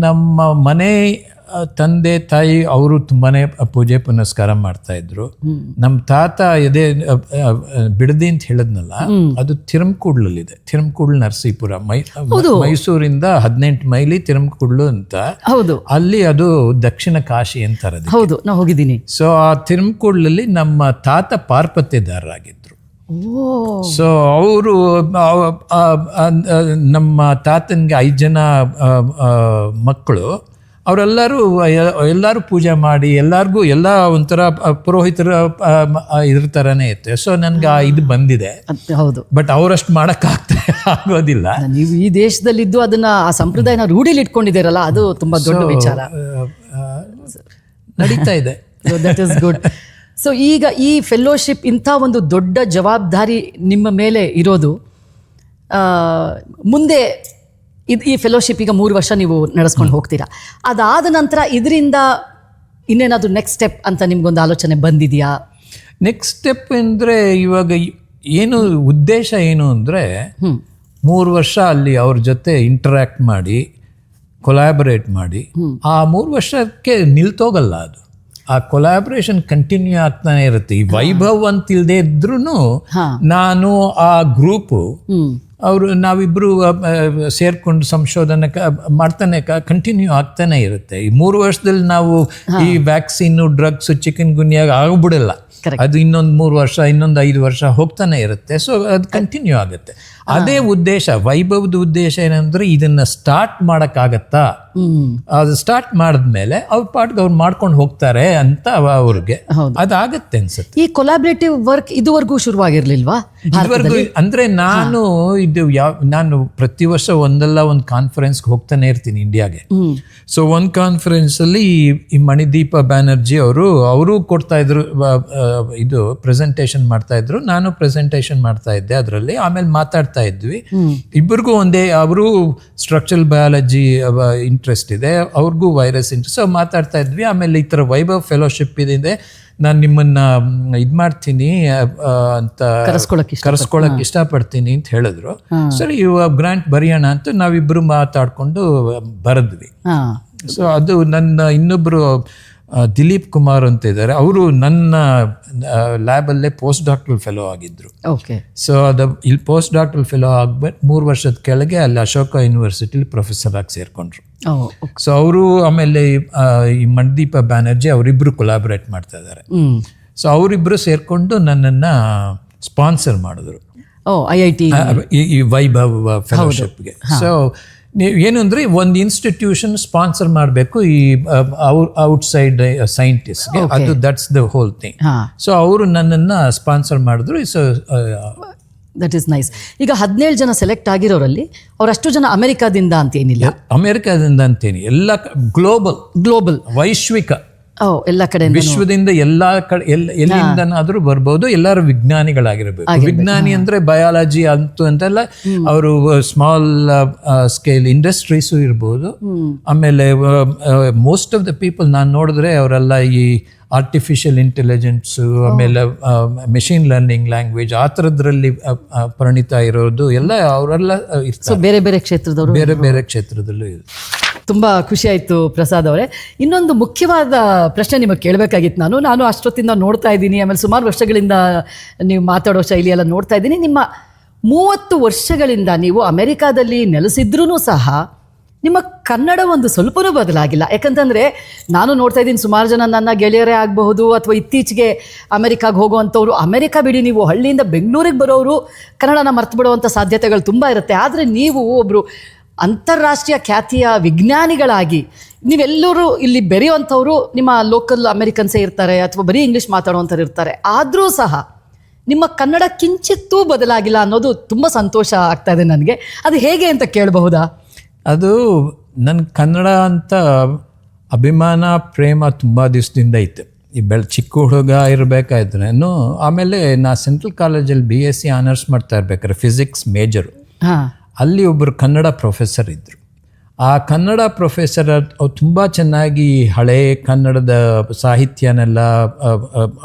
ನಮ್ಮ ಮನೆ ತಂದೆ ತಾಯಿ ಅವರು ತುಂಬಾ ಪೂಜೆ ಪುನಸ್ಕಾರ ಮಾಡ್ತಾಯಿದ್ರು. ನಮ್ಮ ತಾತ ಇದೇ ಬಿಡದಿ ಅಂತ ಹೇಳಿದ್ನಲ್ಲ, ಅದು ತಿರುಮಕೂಡ್ಲಲ್ಲಿದೆ. ತಿರುಮಕೂಡ್ಲು ನರಸೀಪುರ, ಮೈಸೂರಿಂದ 18 ಮೈಲಿ ತಿರುಮಕೂಡ್ಲು ಅಂತ. ಅಲ್ಲಿ ಅದು ದಕ್ಷಿಣ ಕಾಶಿ ಅಂತಾರೆ. ಹೌದು, ನಾವು ಹೋಗಿದ್ದೀನಿ. ಸೊ ಆ ತಿರುಮಕೂಡ್ಲಲ್ಲಿ ನಮ್ಮ ತಾತ ಪಾರ್ಪತ್ಯದಾರರಾಗಿದ್ರು. ಸೊ ಅವರು ನಮ್ಮ ತಾತನಿಗೆ 5 ಜನ ಮಕ್ಕಳು. ಎಲ್ಲರೂ ಪೂಜೆ ಮಾಡಿ ಎಲ್ಲರಿಗೂ ಎಲ್ಲ ಒಂಥರ ಪುರೋಹಿತರ ಇದ್ರ ಥರನೇ ಇರುತ್ತೆ. ಸೊ ನನಗೆ ಇದು ಬಂದಿದೆ. ಹೌದು, ಬಟ್ ಅವರಷ್ಟು ಆಗೋದಿಲ್ಲ. ನೀವು ಈ ದೇಶದಲ್ಲಿದ್ದು ಅದನ್ನ ಆ ಸಂಪ್ರದಾಯನ ರೂಢಿಲಿ ಇಟ್ಕೊಂಡಿದ್ದೀರಲ್ಲ, ಅದು ತುಂಬಾ ದೊಡ್ಡ ವಿಚಾರ. ನಡೀತಾ ಇದೆ. That is good. ಸೊ ಈಗ ಈ ಫೆಲೋಶಿಪ್ ಇಂಥ ಒಂದು ದೊಡ್ಡ ಜವಾಬ್ದಾರಿ ನಿಮ್ಮ ಮೇಲೆ ಇರೋದು, ಮುಂದೆ ಈ ಫೆಲೋಶಿಪ್ ಈಗ 3 ವರ್ಷ ನೀವು ನಡೆಸ್ಕೊಂಡು ಹೋಗ್ತೀರಾ. ಅದಾದ ನಂತರ ಇದರಿಂದ ಇನ್ನೇನಾದರೂ ನೆಕ್ಸ್ಟ್ ಸ್ಟೆಪ್ ಅಂತ ನಿಮ್ಗೊಂದು ಆಲೋಚನೆ ಬಂದಿದೆಯಾ? ನೆಕ್ಸ್ಟ್ ಸ್ಟೆಪ್ ಅಂದರೆ ಇವಾಗ ಏನು ಉದ್ದೇಶ ಏನು ಅಂದರೆ 3 ವರ್ಷ ಅಲ್ಲಿ ಅವ್ರ ಜೊತೆ ಇಂಟರ್ಯಾಕ್ಟ್ ಮಾಡಿ ಕೊಲಾಬರೇಟ್ ಮಾಡಿ ಆ 3 ವರ್ಷಕ್ಕೆ ನಿಲ್ತೋಗಲ್ಲ. ಅದು ಆ ಕೊಲಾಬ್ರೇಷನ್ ಕಂಟಿನ್ಯೂ ಆಗ್ತಾನೆ ಇರುತ್ತೆ. ಈ ವೈಭವ್ ಅಂತ ಇಲ್ಲದೆ ಇದ್ರೂ ನಾನು ಆ ಗ್ರೂಪು ನಾವಿಬ್ಬರು ಸೇರ್ಕೊಂಡು ಸಂಶೋಧನೆ ಮಾಡ್ತಾನೆ ಕಂಟಿನ್ಯೂ ಆಗ್ತಾನೆ ಇರುತ್ತೆ. ಈ 3 ವರ್ಷದಲ್ಲಿ ನಾವು ಈ ವ್ಯಾಕ್ಸಿನ್, ಡ್ರಗ್ಸ್, ಚಿಕನ್ ಗುನ್ಯಾ ಆಗ್ಬಿಡಲ್ಲ. ಅದು ಇನ್ನೊಂದು 3 ವರ್ಷ, ಇನ್ನೊಂದು 5 ವರ್ಷ ಹೋಗ್ತಾನೆ ಇರುತ್ತೆ. ಸೊ ಅದು ಕಂಟಿನ್ಯೂ ಆಗುತ್ತೆ. ಅದೇ ಉದ್ದೇಶ, ವೈಭವದ ಉದ್ದೇಶ ಏನಂದ್ರೆ ಇದನ್ನ ಸ್ಟಾರ್ಟ್ ಮಾಡೋಕ್ಕಾಗತ್ತಾ, ಅದು ಸ್ಟಾರ್ಟ್ ಮಾಡಿದ್ಮೇಲೆ ಅವ್ರ ಪಾಟ್ಗೆ ಅವ್ರು ಮಾಡ್ಕೊಂಡು ಹೋಗ್ತಾರೆ ಅಂತ ಅವ್ರಿಗೆ ಅದಾಗತ್ತೆ ಅನ್ಸುತ್ತೆ. ಈ ಕೊಲಾಬ್ರೇಟಿವ್ ವರ್ಕ್ ಇದುವರೆಗೂ ಶುರುವಾಗಿರ್ಲಿಲ್ವಾ? ಇದುವರೆಗೂ ಅಂದ್ರೆ ನಾನು ಪ್ರತಿ ವರ್ಷ ಒಂದಲ್ಲ ಒಂದು ಕಾನ್ಫರೆನ್ಸ್ಗೆ ಹೋಗ್ತಾನೆ ಇರ್ತೀನಿ ಇಂಡಿಯಾಗೆ. ಸೊ ಒಂದು ಕಾನ್ಫರೆನ್ಸ್ ಅಲ್ಲಿ ಈ ಮಣಿದೀಪ ಬ್ಯಾನರ್ಜಿ ಅವರು ಕೊಡ್ತಾ ಇದ್ರು, ಇದು ಪ್ರೆಸೆಂಟೇಷನ್ ಮಾಡ್ತಾ ಇದ್ರು, ನಾನು ಪ್ರೆಸೆಂಟೇಷನ್ ಮಾಡ್ತಾ ಇದ್ದೆ ಅದರಲ್ಲಿ. ಆಮೇಲೆ ಮಾತಾಡ್ತಾ ಇದ್ವಿ ಇಬ್ಬರಿಗೂ ಒಂದೇ. ಅವರು ಸ್ಟ್ರಕ್ಚರಲ್ ಬಯಾಲಜಿ ಇಂಟ್ರೆಸ್ಟ್ ಇದೆ, ಅವ್ರಿಗೂ ವೈರಸ್ ಇಂಟ್ರೆಸ್ಟ್. ಮಾತಾಡ್ತಾ ಇದ್ವಿ. ಆಮೇಲೆ ಈ ಥರ ವೈಭವ್ ಫೆಲೋಶಿಪ್ ಇದೆ, ನಾನು ನಿಮ್ಮನ್ನ ಇದು ಮಾಡ್ತೀನಿ ಅಂತ ಕರೆಸ್ಕೊಳಕ್ ಇಷ್ಟಪಡ್ತೀನಿ ಅಂತ ಹೇಳಿದ್ರು. ಸರಿ, ಇವಾಗ ಗ್ರಾಂಟ್ ಬರೆಯೋಣ ಅಂತ ನಾವಿಬ್ರು ಮಾತಾಡ್ಕೊಂಡು ಬರೆದ್ವಿ. ಸೊ ಅದು ನನ್ನ ಇನ್ನೊಬ್ರು ದಿಲೀಪ್ ಕುಮಾರ್ ಅಂತ ಇದ್ದಾರೆ, ಅವರು ನನ್ನ ಲ್ಯಾಬಲ್ಲೇ ಪೋಸ್ಟ್ ಡಾಕ್ಟರಲ್ ಫೆಲೋ ಆಗಿದ್ರು. ಸೊ ಅದು ಇಲ್ಲಿ ಪೋಸ್ಟ್ ಡಾಕ್ಟರಲ್ ಫೆಲೋ ಆಗ್ಬಿಟ್ಟು 3 ವರ್ಷದ ಕೆಳಗೆ ಅಲ್ಲಿ ಅಶೋಕ ಯೂನಿವರ್ಸಿಟಿಲಿ ಪ್ರೊಫೆಸರ್ ಆಗಿ ಸೇರ್ಕೊಂಡ್ರು. ಸೊ ಅವರು ಆಮೇಲೆ ಈ ಮಣಿದೀಪ ಬ್ಯಾನರ್ಜಿ ಅವರಿಬ್ರು ಕೊಲಾಬರೇಟ್ ಮಾಡ್ತಾ ಇದ್ದಾರೆ. ಸೊ ಅವರಿಬ್ರು ಸೇರ್ಕೊಂಡು ನನ್ನನ್ನು ಸ್ಪಾನ್ಸರ್ ಮಾಡಿದ್ರು IIT ಈ ವೈಭವ್ ಫೆಲೋಶಿಪ್ಗೆ. ಸೊ ಏನು ಅಂದರೆ ಒಂದು ಇನ್ಸ್ಟಿಟ್ಯೂಷನ್ ಸ್ಪಾನ್ಸರ್ ಮಾಡಬೇಕು ಈ ಔಟ್ಸೈಡ್ ಸೈಂಟಿಸ್ಟ್ಗೆ, ಅದು that's the whole thing. So ಅವರು ನನ್ನನ್ನು ಸ್ಪಾನ್ಸರ್ ಮಾಡಿದ್ರು. So that is nice. ಈಗ 17 ಜನ ಸೆಲೆಕ್ಟ್ ಆಗಿರೋರಲ್ಲಿ ಅವರಷ್ಟು ಜನ ಅಮೆರಿಕಾದಿಂದ ಅಂತೇನಿಲ್ಲ? ಅಮೆರಿಕಾದಿಂದ ಅಂತೇನಿ, ಎಲ್ಲ ಗ್ಲೋಬಲ್ ವೈಶ್ವಿಕ, ಎಲ್ಲ ಕಡೆ ವಿಶ್ವದಿಂದ ಎಲ್ಲ ಕಡೆ ಎಲ್ಲಿಂದನಾದ್ರೂ ಬರ್ಬೋದು. ಎಲ್ಲರೂ ವಿಜ್ಞಾನಿಗಳಾಗಿರ್ಬೇಕು. ವಿಜ್ಞಾನಿ ಅಂದ್ರೆ ಬಯಾಲಜಿ ಅಂತೆಲ್ಲ, ಅವರು ಸ್ಮಾಲ್ ಸ್ಕೇಲ್ ಇಂಡಸ್ಟ್ರೀಸು ಇರ್ಬೋದು. ಆಮೇಲೆ ಮೋಸ್ಟ್ ಆಫ್ ದ ಪೀಪಲ್ ನಾನು ನೋಡಿದ್ರೆ ಅವರೆಲ್ಲ ಈ ಆರ್ಟಿಫಿಷಿಯಲ್ ಇಂಟೆಲಿಜೆನ್ಸು, ಆಮೇಲೆ ಮೆಷಿನ್ ಲರ್ನಿಂಗ್ ಲ್ಯಾಂಗ್ವೇಜ್ ಆ ಥರದ್ರಲ್ಲಿ ಪರಿಣಿತ ಇರೋದು ಎಲ್ಲ ಅವರೆಲ್ಲ ಇರ್ತಾರೆ. ಬೇರೆ ಬೇರೆ ಕ್ಷೇತ್ರದಲ್ಲೂ ಇದೆ. ತುಂಬ ಖುಷಿ ಆಯಿತು ಪ್ರಸಾದ್ ಅವರೇ. ಇನ್ನೊಂದು ಮುಖ್ಯವಾದ ಪ್ರಶ್ನೆ ನಿಮಗೆ ಕೇಳಬೇಕಾಗಿತ್ತು. ನಾನು ಅಷ್ಟೊತ್ತಿಂದ ನೋಡ್ತಾ ಇದ್ದೀನಿ, ಆಮೇಲೆ ಸುಮಾರು ವರ್ಷಗಳಿಂದ ನೀವು ಮಾತಾಡೋ ಶೈಲಿ ಎಲ್ಲ ನೋಡ್ತಾ ಇದ್ದೀನಿ. ನಿಮ್ಮ 30 ವರ್ಷಗಳಿಂದ ನೀವು ಅಮೆರಿಕಾದಲ್ಲಿ ನೆಲೆಸಿದ್ರೂ ಸಹ ನಿಮ್ಮ ಕನ್ನಡ ಒಂದು ಸ್ವಲ್ಪನೂ ಬದಲಾಗಿಲ್ಲ. ಯಾಕಂತಂದರೆ ನಾನು ನೋಡ್ತಾ ಇದ್ದೀನಿ, ಸುಮಾರು ಜನ ನನ್ನ ಗೆಳೆಯರೇ ಆಗಬಹುದು ಅಥವಾ ಇತ್ತೀಚೆಗೆ ಅಮೆರಿಕಾಗೆ ಹೋಗುವಂಥವ್ರು, ಅಮೆರಿಕಾ ಬಿಡಿ, ನೀವು ಹಳ್ಳಿಯಿಂದ ಬೆಂಗಳೂರಿಗೆ ಬರೋರು ಕನ್ನಡನ ಮರ್ತು ಬಿಡುವಂಥ ಸಾಧ್ಯತೆಗಳು ತುಂಬ ಇರುತ್ತೆ. ಆದರೆ ನೀವು ಒಬ್ಬರು ಅಂತಾರಾಷ್ಟ್ರೀಯ ಖ್ಯಾತಿಯ ವಿಜ್ಞಾನಿಗಳಾಗಿ ನೀವೆಲ್ಲರೂ ಇಲ್ಲಿ ಬೆರೆಯುವಂಥವ್ರು ನಿಮ್ಮ ಲೋಕಲ್ ಅಮೆರಿಕನ್ಸೇ ಇರ್ತಾರೆ ಅಥವಾ ಬರೀ ಇಂಗ್ಲೀಷ್ ಮಾತಾಡುವಂಥವ್ರು ಇರ್ತಾರೆ. ಆದರೂ ಸಹ ನಿಮ್ಮ ಕನ್ನಡ ಕಿಂಚಿತ್ತೂ ಬದಲಾಗಿಲ್ಲ ಅನ್ನೋದು ತುಂಬ ಸಂತೋಷ ಆಗ್ತಾ ಇದೆ ನನಗೆ. ಅದು ಹೇಗೆ ಅಂತ ಕೇಳಬಹುದಾ? ಅದು ನನ್ನ ಕನ್ನಡ ಅಂತ ಅಭಿಮಾನ ಪ್ರೇಮ ತುಂಬ ದಿವಸದಿಂದ ಇತ್ತು. ಈ ಚಿಕ್ಕ ಹುಡುಗ ಇರಬೇಕಾದ್ರೂ ಆಮೇಲೆ ನಾ ಸೆಂಟ್ರಲ್ ಕಾಲೇಜಲ್ಲಿ BSc ಆನರ್ಸ್ ಮಾಡ್ತಾ ಇರ್ಬೇಕಾದ್ರೆ ಫಿಸಿಕ್ಸ್ ಮೇಜರು. ಅಲ್ಲಿ ಒಬ್ಬರು ಕನ್ನಡ ಪ್ರೊಫೆಸರ್ ಇದ್ದರು. ಆ ಕನ್ನಡ ಪ್ರೊಫೆಸರ್ ಅವ್ರು ತುಂಬ ಚೆನ್ನಾಗಿ ಹಳೆ ಕನ್ನಡದ ಸಾಹಿತ್ಯನೆಲ್ಲ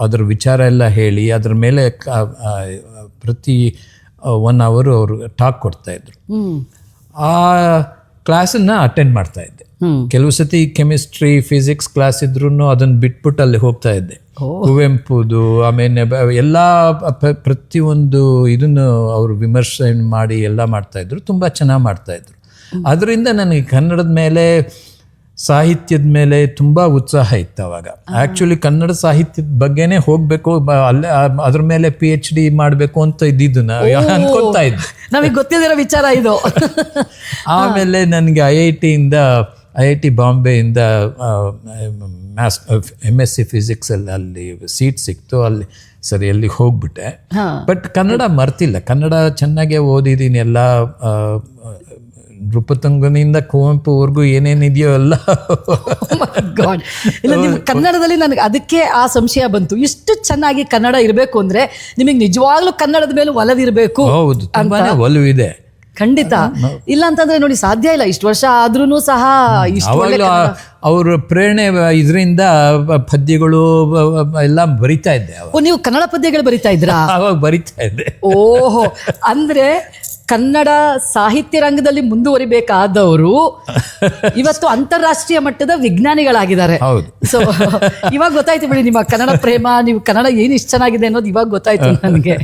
ಅದರ ವಿಚಾರ ಎಲ್ಲ ಹೇಳಿ ಅದ್ರ ಮೇಲೆ ಪ್ರತಿ 1 hour ಅವರು ಟಾಕ್ ಕೊಡ್ತಾಯಿದ್ರು. ಆ ಕ್ಲಾಸನ್ನು ಅಟೆಂಡ್ ಮಾಡ್ತಾಯಿದ್ದೆ. ಕೆಲವು ಸತಿ ಕೆಮಿಸ್ಟ್ರಿ ಫಿಸಿಕ್ಸ್ ಕ್ಲಾಸ್ ಇದ್ರೂ ಅದನ್ನು ಬಿಟ್ಬಿಟ್ಟು ಅಲ್ಲಿ ಹೋಗ್ತಾ ಇದ್ದೆ. ಕುವೆಂಪುದು ಆಮೇಲೆ ಎಲ್ಲ ಪ್ರತಿಯೊಂದು ಇದನ್ನು ಅವರು ವಿಮರ್ಶೆ ಮಾಡಿ ಎಲ್ಲ ಮಾಡ್ತಾಯಿದ್ರು. ತುಂಬ ಚೆನ್ನಾಗಿ ಮಾಡ್ತಾಯಿದ್ರು. ಅದರಿಂದ ನನಗೆ ಕನ್ನಡದ ಮೇಲೆ ಸಾಹಿತ್ಯದ ಮೇಲೆ ತುಂಬ ಉತ್ಸಾಹ ಇತ್ತು ಅವಾಗ. ಆ್ಯಕ್ಚುಲಿ ಕನ್ನಡ ಸಾಹಿತ್ಯದ ಬಗ್ಗೆನೇ ಹೋಗಬೇಕು, ಅಲ್ಲೇ ಅದ್ರ ಮೇಲೆ PhD ಮಾಡಬೇಕು ಅಂತ ಇದ್ದಿದ್ದು ಅನ್ಕೊತಾ ಇದ್ದೆ. ನಮಗೆ ಗೊತ್ತಿರೋ ವಿಚಾರ ಇದು. ಆಮೇಲೆ ನನಗೆ IIT ಬಾಂಬೆಯಿಂದ MSc ಫಿಸಿಕ್ಸಲ್ಲಿ ಅಲ್ಲಿ ಸೀಟ್ ಸಿಕ್ತು. ಅಲ್ಲಿ ಸರಿ ಅಲ್ಲಿಗೆ ಹೋಗ್ಬಿಟ್ಟೆ. ಬಟ್ ಕನ್ನಡ ಮರ್ತಿಲ್ಲ. ಕನ್ನಡ ಚೆನ್ನಾಗೇ ಓದಿದ್ದೀನಿ. ಎಲ್ಲ ನೃಪತುಂಗನಿಂದ ಕುವೆಂಪುವರೆಗೂ ಏನೇನಿದೆಯೋ ಎಲ್ಲ. ಇಲ್ಲ, ನಿಮ್ಮ ಕನ್ನಡದಲ್ಲಿ ನನಗೆ ಅದಕ್ಕೆ ಆ ಸಂಶಯ ಬಂತು. ಇಷ್ಟು ಚೆನ್ನಾಗಿ ಕನ್ನಡ ಇರಬೇಕು ಅಂದರೆ ನಿಮಗೆ ನಿಜವಾಗ್ಲೂ ಕನ್ನಡದ ಮೇಲೆ ಒಲವಿರಬೇಕು. ಹೌದು, ತುಂಬಾನೇ ಒಲವಿದೆ. ಖಂಡಿತ. ಇಲ್ಲ ಅಂತಂದ್ರೆ ನೋಡಿ ಸಾಧ್ಯ ಇಲ್ಲ. ಇಷ್ಟು ವರ್ಷ ಆದ್ರೂ ಸಹ ಅವಾಗಲೂ ಅವ್ರ ಪ್ರೇರಣೆ ಇದರಿಂದ ಪದ್ಯಗಳು ಎಲ್ಲ ಬರಿತಾ ಇದ್ದೆ. ನೀವು ಕನ್ನಡ ಪದ್ಯಗಳು ಬರಿತಾ ಇದ್ರಾ? ಅವಾಗ ಬರಿತಾ ಇದ್ದೆ. ಓಹೋ, ಅಂದ್ರೆ ಕನ್ನಡ ಸಾಹಿತ್ಯ ರಂಗದಲ್ಲಿ ಮುಂದುವರಿಬೇಕಾದವರು ಇವತ್ತು ಅಂತಾರಾಷ್ಟ್ರೀಯ ಮಟ್ಟದ ವಿಜ್ಞಾನಿಗಳಾಗಿದ್ದಾರೆ. ಹೌದು. ಸೊ ಇವಾಗ ಗೊತ್ತಾಯ್ತು ಬಿಡಿ ನಿಮ್ಮ ಕನ್ನಡ ಪ್ರೇಮ, ನೀವು ಕನ್ನಡ ಏನು ಇಷ್ಟು ಚೆನ್ನಾಗಿದೆ ಅನ್ನೋದು ಇವಾಗ ಗೊತ್ತಾಯ್ತು ನನಗೆ.